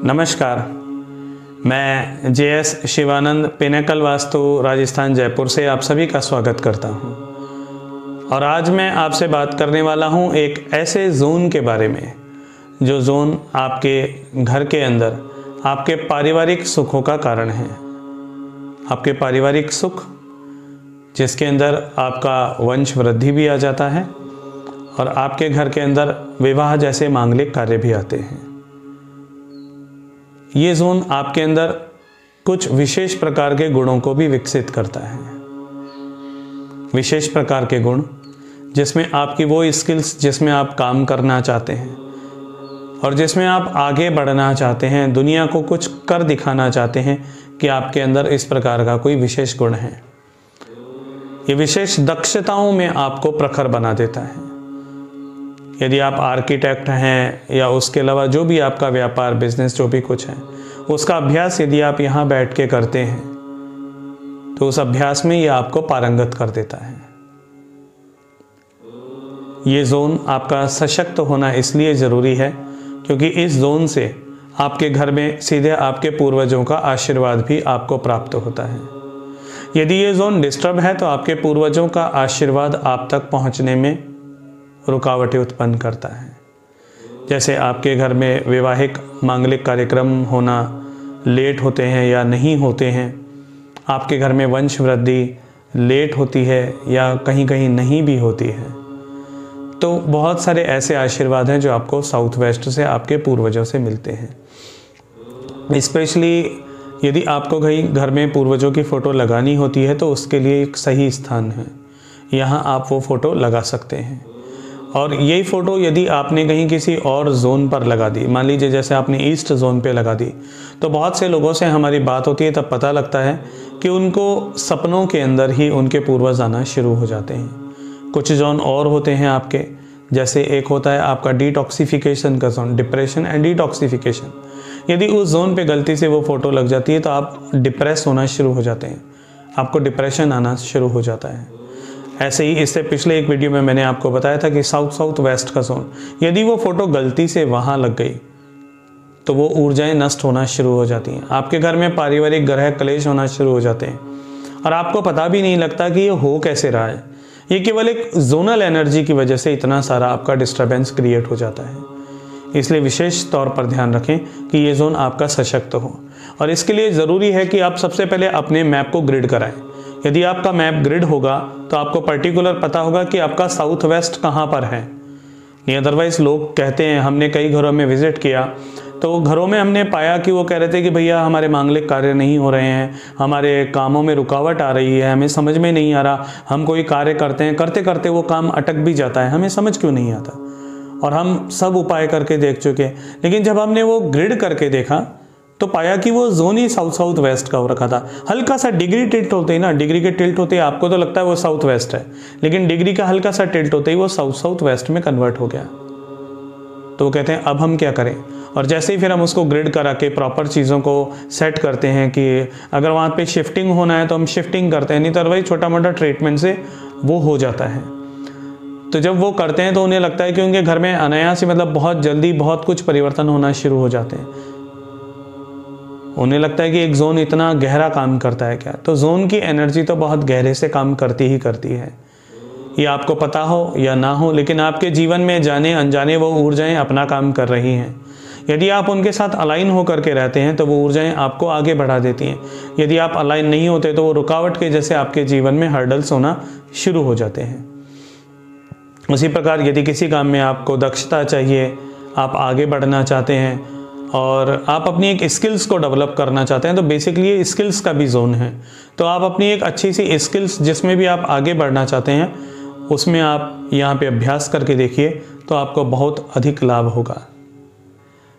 नमस्कार, मैं JS Shivanand pinnacle vastu Rajasthan Jaipur से आप सभी का स्वागत करता हूं। और आज मैं आपसे बात करने वाला हूं एक ऐसे जोन के बारे में जो जोन आपके घर के अंदर आपके पारिवारिक सुखों का कारण है। आपके पारिवारिक सुख जिसके अंदर आपका वंश वृद्धि भी आ जाता है और आपके घर के अंदर विवाह जैसे मांगलिक कार्य भी आते हैं। ये जोन आपके अंदर कुछ विशेष प्रकार के गुणों को भी विकसित करता है। विशेष प्रकार के गुण जिसमें आपकी वो स्किल्स जिसमें आप काम करना चाहते हैं और जिसमें आप आगे बढ़ना चाहते हैं, दुनिया को कुछ कर दिखाना चाहते हैं कि आपके अंदर इस प्रकार का कोई विशेष गुण है। ये विशेष दक्षताओं में आपको प्रखर बना देता है। यदि आप आर्किटेक्ट हैं या उसके अलावा जो भी आपका व्यापार बिजनेस जो भी कुछ है, उसका अभ्यास यदि आप यहाँ बैठ के करते हैं तो उस अभ्यास में ये आपको पारंगत कर देता है। ये जोन आपका सशक्त होना इसलिए ज़रूरी है क्योंकि इस जोन से आपके घर में सीधे आपके पूर्वजों का आशीर्वाद भी आपको प्राप्त होता है। यदि ये जोन डिस्टर्ब है तो आपके पूर्वजों का आशीर्वाद आप तक पहुँचने में रुकावटें उत्पन्न करता है। जैसे आपके घर में वैवाहिक मांगलिक कार्यक्रम होना लेट होते हैं या नहीं होते हैं, आपके घर में वंश वृद्धि लेट होती है या कहीं कहीं नहीं भी होती है, तो बहुत सारे ऐसे आशीर्वाद हैं जो आपको साउथ वेस्ट से आपके पूर्वजों से मिलते हैं। स्पेशली यदि आपको कहीं घर में पूर्वजों की फ़ोटो लगानी होती है तो उसके लिए एक सही स्थान है, यहाँ आप वो फ़ोटो लगा सकते हैं। और यही फ़ोटो यदि आपने कहीं किसी और जोन पर लगा दी, मान लीजिए जैसे आपने ईस्ट जोन पे लगा दी, तो बहुत से लोगों से हमारी बात होती है तब पता लगता है कि उनको सपनों के अंदर ही उनके पूर्वज आना शुरू हो जाते हैं। कुछ जोन और होते हैं आपके, जैसे एक होता है आपका डिटॉक्सिफिकेशन का जोन, डिप्रेशन एंड डिटॉक्सिफिकेशन। यदि उस जोन पे गलती से वो फ़ोटो लग जाती है तो आप डिप्रेस होना शुरू हो जाते हैं, आपको डिप्रेशन आना शुरू हो जाता है। ऐसे ही इससे पिछले एक वीडियो में मैंने आपको बताया था कि साउथ वेस्ट का जोन, यदि वो फ़ोटो गलती से वहाँ लग गई तो वो ऊर्जाएं नष्ट होना शुरू हो जाती हैं। आपके घर में पारिवारिक ग्रह क्लेश होना शुरू हो जाते हैं और आपको पता भी नहीं लगता कि ये हो कैसे रहा है। ये केवल एक जोनल एनर्जी की वजह से इतना सारा आपका डिस्टर्बेंस क्रिएट हो जाता है। इसलिए विशेष तौर पर ध्यान रखें कि ये जोन आपका सशक्त हो, और इसके लिए ज़रूरी है कि आप सबसे पहले अपने मैप को ग्रिड कराएं। यदि आपका मैप ग्रिड होगा तो आपको पर्टिकुलर पता होगा कि आपका साउथ वेस्ट कहाँ पर है। नहीं अदरवाइज़ लोग कहते हैं, हमने कई घरों में विज़िट किया तो घरों में हमने पाया कि वो कह रहे थे कि भैया हमारे मांगलिक कार्य नहीं हो रहे हैं, हमारे कामों में रुकावट आ रही है, हमें समझ में नहीं आ रहा, हम कोई कार्य करते हैं, करते करते वो काम अटक भी जाता है, हमें समझ क्यों नहीं आता। और हम सब उपाय करके देख चुके, लेकिन जब हमने वो ग्रिड करके देखा तो पाया कि वो जोन ही साउथ वेस्ट का हो रखा था। हल्का सा डिग्री टिल्ट होते ही ना, डिग्री के टिल्ट होते ही आपको तो लगता है वो साउथ वेस्ट है, लेकिन डिग्री का हल्का सा टिल्ट होते ही वो साउथ वेस्ट में कन्वर्ट हो गया। तो वो कहते हैं अब हम क्या करें। और जैसे ही फिर हम उसको ग्रिड करा के प्रॉपर चीज़ों को सेट करते हैं कि अगर वहाँ पे शिफ्टिंग होना है तो हम शिफ्टिंग करते हैं, नहीं तो अदरवाइज छोटा मोटा ट्रीटमेंट से वो हो जाता है। तो जब वो करते हैं तो उन्हें लगता है कि उनके घर में अनायास ही मतलब बहुत जल्दी बहुत कुछ परिवर्तन होना शुरू हो जाते हैं। उन्हें लगता है कि एक जोन इतना गहरा काम करता है क्या, तो जोन की एनर्जी तो बहुत गहरे से काम करती ही करती है। ये आपको पता हो या ना हो, लेकिन आपके जीवन में जाने अनजाने वो ऊर्जाएं अपना काम कर रही हैं। यदि आप उनके साथ अलाइन होकर के रहते हैं तो वो ऊर्जाएं आपको आगे बढ़ा देती हैं। यदि आप अलाइन नहीं होते तो वो रुकावट के जैसे आपके जीवन में हर्डल्स होना शुरू हो जाते हैं। उसी प्रकार यदि किसी काम में आपको दक्षता चाहिए, आप आगे बढ़ना चाहते हैं और आप अपनी एक स्किल्स को डेवलप करना चाहते हैं, तो बेसिकली ये स्किल्स का भी जोन है। तो आप अपनी एक अच्छी सी स्किल्स जिसमें भी आप आगे बढ़ना चाहते हैं उसमें आप यहाँ पे अभ्यास करके देखिए तो आपको बहुत अधिक लाभ होगा।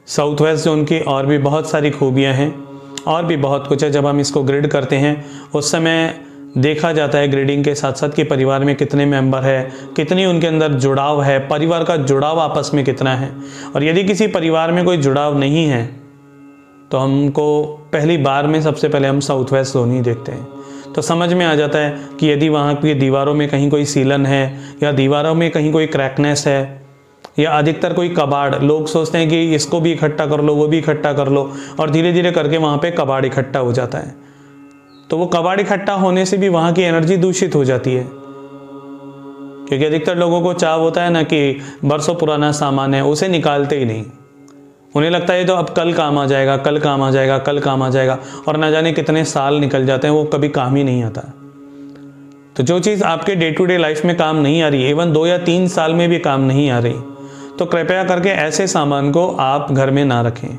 साउथ वेस्ट जोन की और भी बहुत सारी खूबियाँ हैं और भी बहुत कुछ है। जब हम इसको ग्रिड करते हैं उस समय देखा जाता है ग्रेडिंग के साथ साथ कि परिवार में कितने मेंबर है, कितनी उनके अंदर जुड़ाव है, परिवार का जुड़ाव आपस में कितना है। और यदि किसी परिवार में कोई जुड़ाव नहीं है तो हमको पहली बार में सबसे पहले हम साउथ वेस्ट जोन ही देखते हैं, तो समझ में आ जाता है कि यदि वहाँ की दीवारों में कहीं कोई सीलन है या दीवारों में कहीं कोई क्रैकनेस है या अधिकतर कोई कबाड़, लोग सोचते हैं कि इसको भी इकट्ठा कर लो, वो भी इकट्ठा कर लो, और धीरे धीरे करके वहाँ पे कबाड़ इकट्ठा हो जाता है। तो वो कबाड़ इकट्ठा होने से भी वहाँ की एनर्जी दूषित हो जाती है, क्योंकि अधिकतर लोगों को चाव होता है ना कि बरसों पुराना सामान है, उसे निकालते ही नहीं। उन्हें लगता है तो अब कल काम आ जाएगा, कल काम आ जाएगा, कल काम आ जाएगा, और ना जाने कितने साल निकल जाते हैं, वो कभी काम ही नहीं आता। तो जो चीज़ आपके डे टू डे लाइफ में काम नहीं आ रही, इवन 2 या 3 साल में भी काम नहीं आ रही, तो कृपया करके ऐसे सामान को आप घर में ना रखें।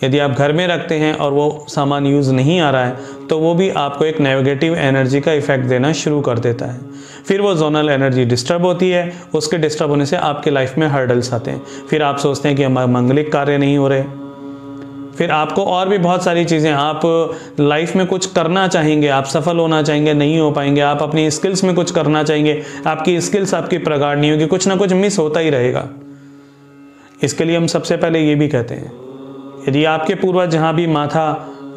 यदि आप घर में रखते हैं और वो सामान यूज़ नहीं आ रहा है, तो वो भी आपको एक नेगेटिव एनर्जी का इफेक्ट देना शुरू कर देता है। फिर वो जोनल एनर्जी डिस्टर्ब होती है, उसके डिस्टर्ब होने से आपके लाइफ में हर्डल्स आते हैं। फिर आप सोचते हैं कि हमारे मंगलिक कार्य नहीं हो रहे, फिर आपको और भी बहुत सारी चीज़ें, आप लाइफ में कुछ करना चाहेंगे, आप सफल होना चाहेंगे, नहीं हो पाएंगे, आप अपनी स्किल्स में कुछ करना चाहेंगे, आपकी स्किल्स आपकी प्रगाढ़ नहीं होगी, कुछ ना कुछ मिस होता ही रहेगा। इसके लिए हम सबसे पहले ये भी कहते हैं, यदि आपके पूर्वज जहाँ भी माथा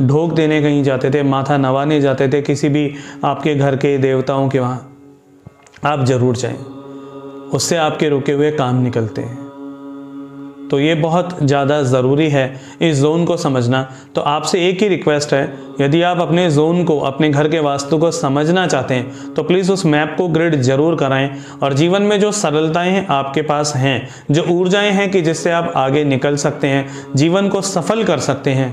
ढोक देने कहीं जाते थे, माथा नवाने जाते थे किसी भी आपके घर के देवताओं के वहाँ, आप जरूर जाएं, उससे आपके रुके हुए काम निकलते हैं। तो ये बहुत ज़्यादा ज़रूरी है इस जोन को समझना। तो आपसे एक ही रिक्वेस्ट है, यदि आप अपने जोन को, अपने घर के वास्तु को समझना चाहते हैं, तो प्लीज़ उस मैप को ग्रिड जरूर कराएं, और जीवन में जो सरलताएं आपके पास हैं, जो ऊर्जाएं हैं कि जिससे आप आगे निकल सकते हैं, जीवन को सफल कर सकते हैं,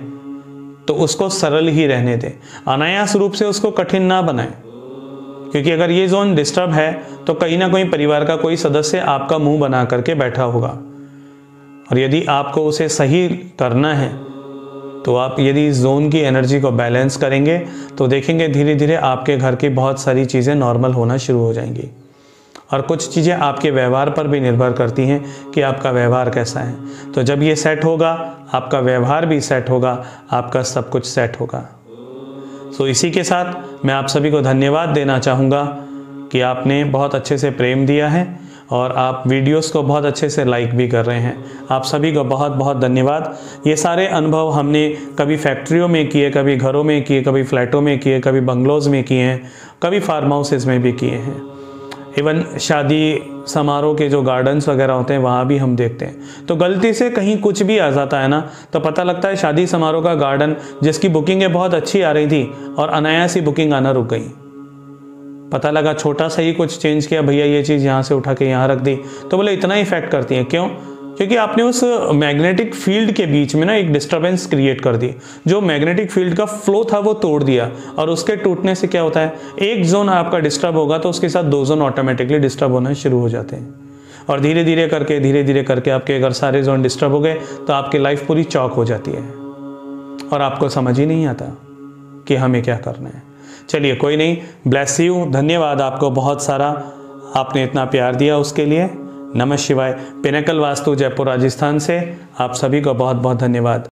तो उसको सरल ही रहने दें, अनायास रूप से उसको कठिन ना बनाएं। क्योंकि अगर ये जोन डिस्टर्ब है, तो कहीं ना कहीं परिवार का कोई सदस्य आपका मुंह बना करके बैठा होगा, और यदि आपको उसे सही करना है, तो आप यदि इस जोन की एनर्जी को बैलेंस करेंगे, तो देखेंगे धीरे धीरे आपके घर की बहुत सारी चीज़ें नॉर्मल होना शुरू हो जाएंगी। और कुछ चीज़ें आपके व्यवहार पर भी निर्भर करती हैं कि आपका व्यवहार कैसा है। तो जब ये सेट होगा, आपका व्यवहार भी सेट होगा, आपका सब कुछ सेट होगा। तो इसी के साथ मैं आप सभी को धन्यवाद देना चाहूँगा कि आपने बहुत अच्छे से प्रेम दिया है, और आप वीडियोस को बहुत अच्छे से लाइक भी कर रहे हैं। आप सभी को बहुत बहुत धन्यवाद। ये सारे अनुभव हमने कभी फैक्ट्रियों में किए, कभी घरों में किए, कभी फ्लैटों में किए, कभी बंगलोज़ में किए हैं, कभी फार्म हाउसेस में भी किए हैं। इवन शादी समारोह के जो गार्डन्स वगैरह होते हैं, वहाँ भी हम देखते हैं। तो गलती से कहीं कुछ भी आ जाता है ना, तो पता लगता है शादी समारोह का गार्डन जिसकी बुकिंगें बहुत अच्छी आ रही थी, और अनायास ही बुकिंग आना रुक गई। पता लगा छोटा सा ही कुछ चेंज किया, भैया ये चीज़ यहाँ से उठा के यहाँ रख दी, तो बोले इतना इफेक्ट करती है। क्यों? क्योंकि आपने उस मैग्नेटिक फील्ड के बीच में ना एक डिस्टरबेंस क्रिएट कर दी। जो मैग्नेटिक फील्ड का फ्लो था वो तोड़ दिया, और उसके टूटने से क्या होता है, एक जोन आपका डिस्टर्ब होगा तो उसके साथ 2 जोन ऑटोमेटिकली डिस्टर्ब होना शुरू हो जाते हैं, और धीरे धीरे करके आपके अगर सारे जोन डिस्टर्ब हो गए, तो आपकी लाइफ पूरी चौक हो जाती है, और आपको समझ ही नहीं आता कि हमें क्या करना है। चलिए कोई नहीं, ब्लेस यू, धन्यवाद आपको बहुत सारा, आपने इतना प्यार दिया उसके लिए। नमः शिवाय। पिनेकल वास्तु जयपुर राजस्थान से आप सभी को बहुत बहुत धन्यवाद।